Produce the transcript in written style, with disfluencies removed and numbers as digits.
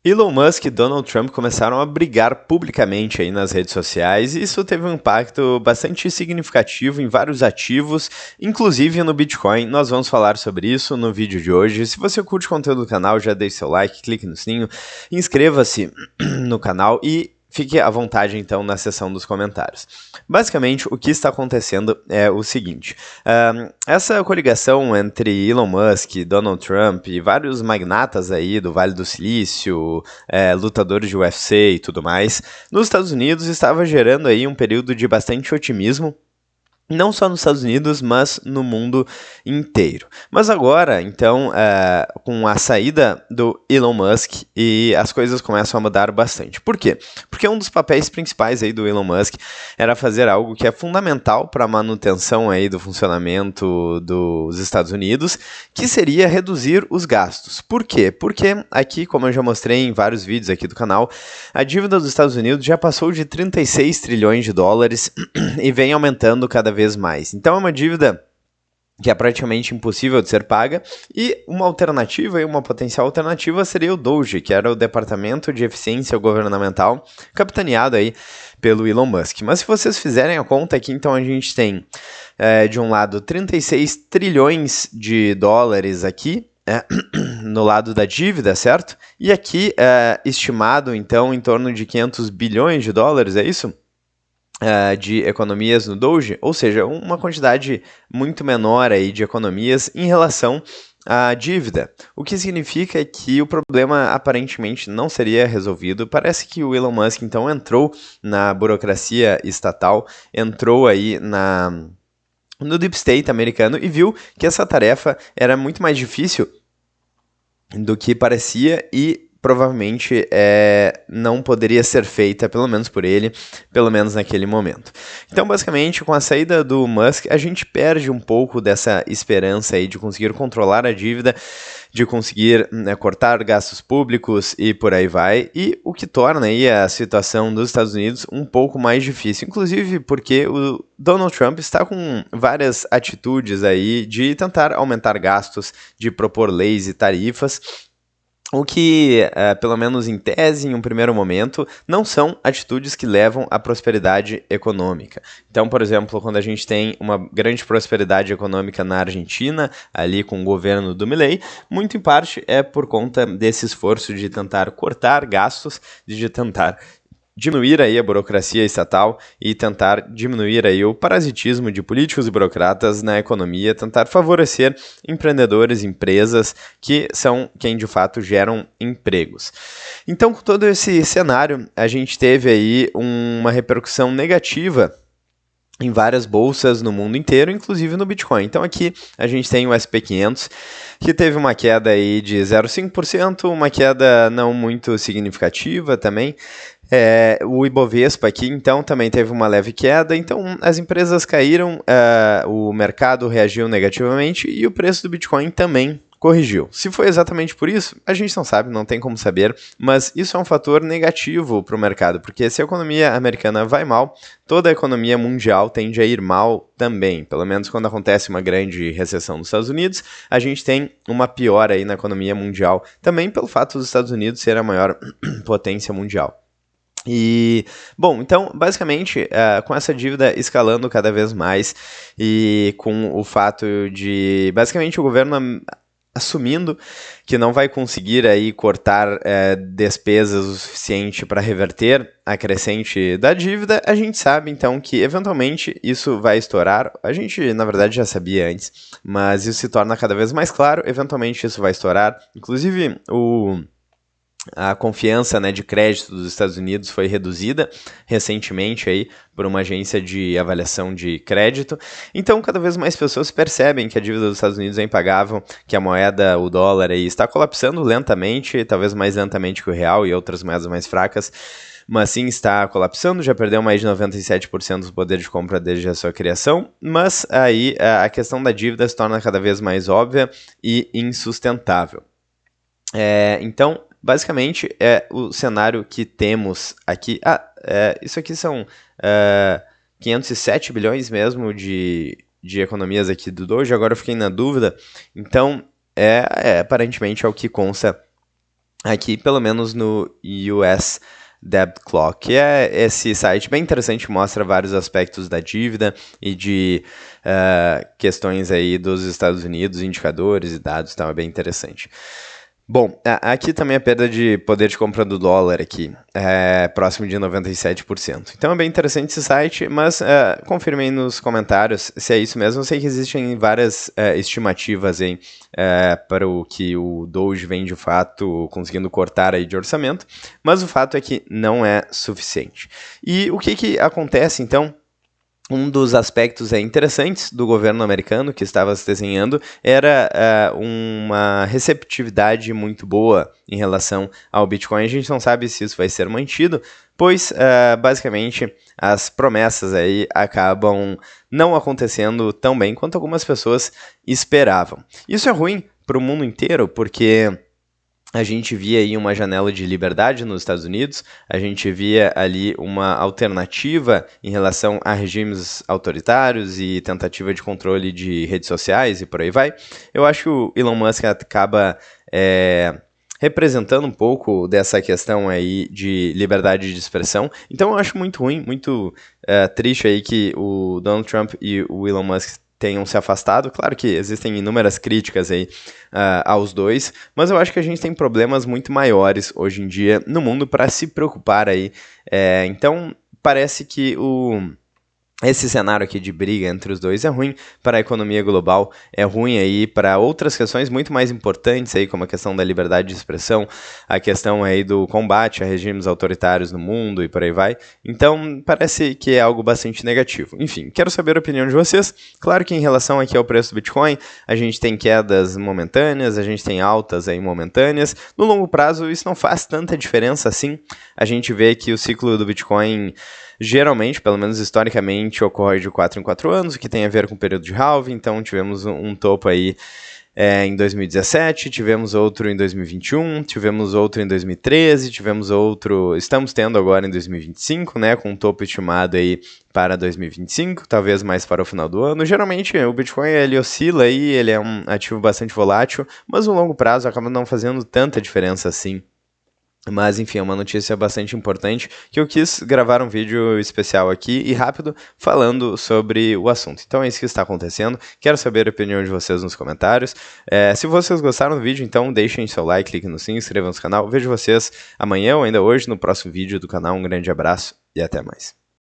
Elon Musk e Donald Trump começaram a brigar publicamente aí nas redes sociais e isso teve um impacto bastante significativo em vários ativos, inclusive no Bitcoin. Nós vamos falar sobre isso no vídeo de hoje. Se você curte o conteúdo do canal, já deixe seu like, clique no sininho, inscreva-se no canal e fique à vontade, então, na seção dos comentários. Basicamente, o que está acontecendo é o seguinte. Essa coligação entre Elon Musk, Donald Trump e vários magnatas aí do Vale do Silício, lutadores de UFC e tudo mais, nos Estados Unidos estava gerando aí um período de bastante otimismo, não só nos Estados Unidos, mas no mundo inteiro. Mas agora, então, com a saída do Elon Musk, e as coisas começam a mudar bastante. Por quê? Porque um dos papéis principais aí do Elon Musk era fazer algo que é fundamental para a manutenção aí do funcionamento dos Estados Unidos, que seria reduzir os gastos. Por quê? Porque aqui, como eu já mostrei em vários vídeos aqui do canal, a dívida dos Estados Unidos já passou de 36 trilhões de dólares e vem aumentando cada vez mais. Então é uma dívida que é praticamente impossível de ser paga, e uma alternativa, uma potencial alternativa seria o DOGE, que era o Departamento de Eficiência Governamental, capitaneado aí pelo Elon Musk. Mas se vocês fizerem a conta aqui, então a gente tem, de um lado, 36 trilhões de dólares aqui, no lado da dívida, certo? E aqui, estimado, então, em torno de 500 bilhões de dólares, é isso? De economias no Doge, ou seja, uma quantidade muito menor aí de economias em relação à dívida, o que significa que o problema aparentemente não seria resolvido. Parece que o Elon Musk então entrou na burocracia estatal, entrou aí no Deep State americano e viu que essa tarefa era muito mais difícil do que parecia e provavelmente não poderia ser feita, pelo menos por ele, pelo menos naquele momento. Então, basicamente, com a saída do Musk, a gente perde um pouco dessa esperança aí de conseguir controlar a dívida, de conseguir cortar gastos públicos e por aí vai, e o que torna aí a situação dos Estados Unidos um pouco mais difícil, inclusive porque o Donald Trump está com várias atitudes aí de tentar aumentar gastos, de propor leis e tarifas, o que, pelo menos em tese, em um primeiro momento, não são atitudes que levam à prosperidade econômica. Então, por exemplo, quando a gente tem uma grande prosperidade econômica na Argentina, ali com o governo do Milei, muito em parte é por conta desse esforço de tentar cortar gastos, de tentar diminuir aí a burocracia estatal e tentar diminuir aí o parasitismo de políticos e burocratas na economia, tentar favorecer empreendedores, empresas que são quem de fato geram empregos. Então, com todo esse cenário, a gente teve aí uma repercussão negativa em várias bolsas no mundo inteiro, inclusive no Bitcoin. Então aqui a gente tem o SP500, que teve uma queda aí de 0,5%, uma queda não muito significativa também. O Ibovespa aqui, então, também teve uma leve queda. Então, as empresas caíram, o mercado reagiu negativamente e o preço do Bitcoin também corrigiu. Se foi exatamente por isso, a gente não sabe, não tem como saber, mas isso é um fator negativo para o mercado, porque se a economia americana vai mal, toda a economia mundial tende a ir mal também. Pelo menos quando acontece uma grande recessão nos Estados Unidos, a gente tem uma piora aí na economia mundial, também pelo fato dos Estados Unidos ser a maior potência mundial. E, bom, então, basicamente, com essa dívida escalando cada vez mais e com o fato de, basicamente, o governo assumindo que não vai conseguir aí cortar despesas o suficiente para reverter a crescente da dívida, a gente sabe, então, que, eventualmente, isso vai estourar. A gente, na verdade, já sabia antes, mas isso se torna cada vez mais claro, eventualmente isso vai estourar. Inclusive, a confiança, né, de crédito dos Estados Unidos foi reduzida recentemente aí por uma agência de avaliação de crédito. Então, cada vez mais pessoas percebem que a dívida dos Estados Unidos é impagável, que a moeda, o dólar, aí, está colapsando lentamente, talvez mais lentamente que o real e outras moedas mais fracas, mas sim está colapsando, já perdeu mais de 97% do poder de compra desde a sua criação, mas aí a questão da dívida se torna cada vez mais óbvia e insustentável. Então, basicamente, é o cenário que temos aqui. Isso aqui são 507 bilhões mesmo de economias aqui do Doge. Agora eu fiquei na dúvida. Então, aparentemente é o que consta aqui, pelo menos no US Debt Clock, que é esse site bem interessante, mostra vários aspectos da dívida e de questões aí dos Estados Unidos, indicadores e dados, então é bem interessante. Bom, aqui também a perda de poder de compra do dólar aqui é próximo de 97%. Então é bem interessante esse site, mas confirme aí nos comentários se é isso mesmo. Eu sei que existem várias estimativas aí, para o que o Doge vem de fato conseguindo cortar aí de orçamento, mas o fato é que não é suficiente. E o que acontece então? Um dos aspectos interessantes do governo americano que estava se desenhando era uma receptividade muito boa em relação ao Bitcoin. A gente não sabe se isso vai ser mantido, pois basicamente as promessas aí acabam não acontecendo tão bem quanto algumas pessoas esperavam. Isso é ruim para o mundo inteiro, porque a gente via aí uma janela de liberdade nos Estados Unidos, a gente via ali uma alternativa em relação a regimes autoritários e tentativa de controle de redes sociais e por aí vai. Eu acho que o Elon Musk acaba representando um pouco dessa questão aí de liberdade de expressão. Então eu acho muito ruim, muito triste aí que o Donald Trump e o Elon Musk tenham se afastado. Claro que existem inúmeras críticas aí aos dois, mas eu acho que a gente tem problemas muito maiores hoje em dia no mundo para se preocupar aí. Então, parece que esse cenário aqui de briga entre os dois é ruim para a economia global, é ruim aí para outras questões muito mais importantes aí, como a questão da liberdade de expressão, a questão aí do combate a regimes autoritários no mundo e por aí vai. Então, parece que é algo bastante negativo. Enfim, quero saber a opinião de vocês. Claro que em relação aqui ao preço do Bitcoin, a gente tem quedas momentâneas, a gente tem altas aí momentâneas. No longo prazo, isso não faz tanta diferença assim. A gente vê que o ciclo do Bitcoin geralmente, pelo menos historicamente, ocorre de 4 em 4 anos, o que tem a ver com o período de halving. Então tivemos um topo aí em 2017, tivemos outro em 2021, tivemos outro em 2013, tivemos outro, estamos tendo agora em 2025, né, com um topo estimado aí para 2025, talvez mais para o final do ano. Geralmente o Bitcoin ele oscila aí, ele é um ativo bastante volátil, mas no longo prazo acaba não fazendo tanta diferença assim. Mas enfim, é uma notícia bastante importante que eu quis gravar um vídeo especial aqui e rápido falando sobre o assunto. Então é isso que está acontecendo. Quero saber a opinião de vocês nos comentários. Se vocês gostaram do vídeo, então deixem seu like, cliquem no sininho, inscrevam-se no canal. Vejo vocês amanhã ou ainda hoje no próximo vídeo do canal. Um grande abraço e até mais.